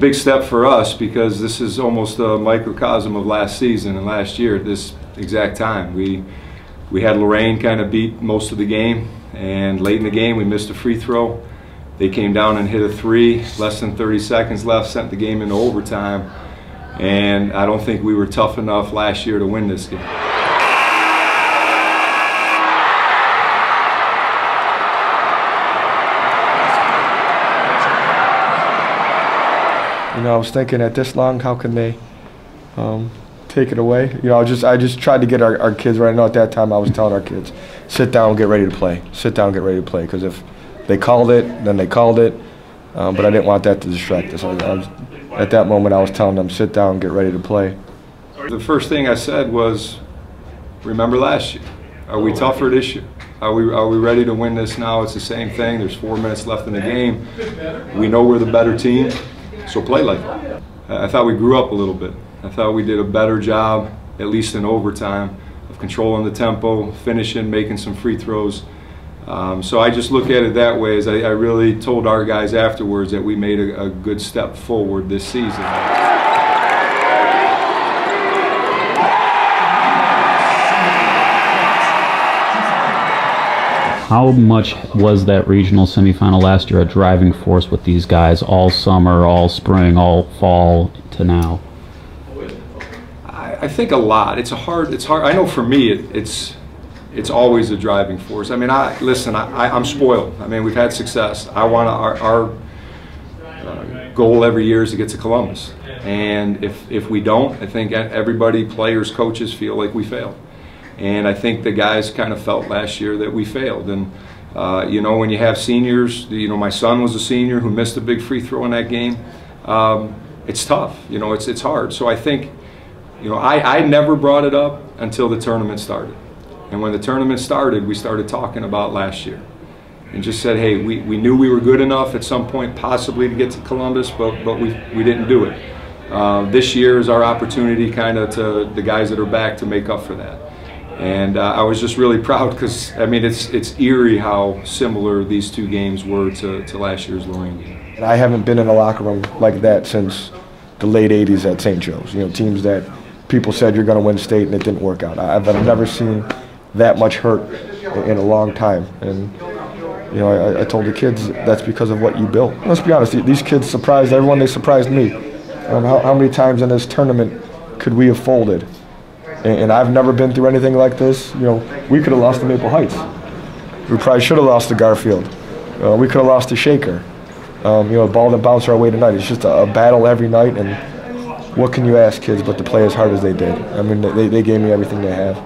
big step for us because this is almost a microcosm of last season and last year at this exact time. We had Lorraine kind of beat most of the game, and late in the game we missed a free throw. They came down and hit a three, less than 30 seconds left, sent the game into overtime, and I don't think we were tough enough last year to win this game. You know, I was thinking at this long, how can they take it away? You know, I just tried to get our kids right. I know at that time I was telling our kids, sit down, get ready to play. Sit down, get ready to play. Because if they called it, then they called it. But I didn't want that to distract us. At that moment, I was telling them, sit down, get ready to play. The first thing I said was, remember last year. Are we tougher this year? Are we ready to win this now? It's the same thing. There's 4 minutes left in the game. We know we're the better team. So play like that. I thought we grew up a little bit. I thought we did a better job, at least in overtime, of controlling the tempo, finishing, making some free throws. So I just look at it that way, as I really told our guys afterwards that we made a good step forward this season. How much was that regional semifinal last year a driving force with these guys all summer, all spring, all fall to now? I think a lot. It's hard. I know for me, it's always a driving force. I mean, I'm spoiled. I mean, we've had success. I want our goal every year is to get to Columbus, and if we don't, I think everybody, players, coaches, feel like we failed. And I think the guys kind of felt last year that we failed. And you know, when you have seniors, you know, my son was a senior who missed a big free throw in that game. It's tough. You know, it's hard. So I think, you know, I never brought it up until the tournament started. And when the tournament started, we started talking about last year, and just said, hey, we knew we were good enough at some point possibly to get to Columbus, but we didn't do it. This year is our opportunity, kind of, to the guys that are back, to make up for that. And I was just really proud because, I mean, it's eerie how similar these two games were to last year's Lorraine game. And I haven't been in a locker room like that since the late 80s at St. Joe's. You know, teams that people said you're going to win state and it didn't work out. I've never seen that much hurt in a long time. And, you know, I told the kids that's because of what you built. Let's be honest, these kids surprised everyone. They surprised me. How many times in this tournament could we have folded? And I've never been through anything like this. You know, we could have lost to Maple Heights. We probably should have lost to Garfield. We could have lost to Shaker. You know, a ball that bounced our way tonight. It's just a battle every night, and what can you ask kids but to play as hard as they did? I mean, they gave me everything they have.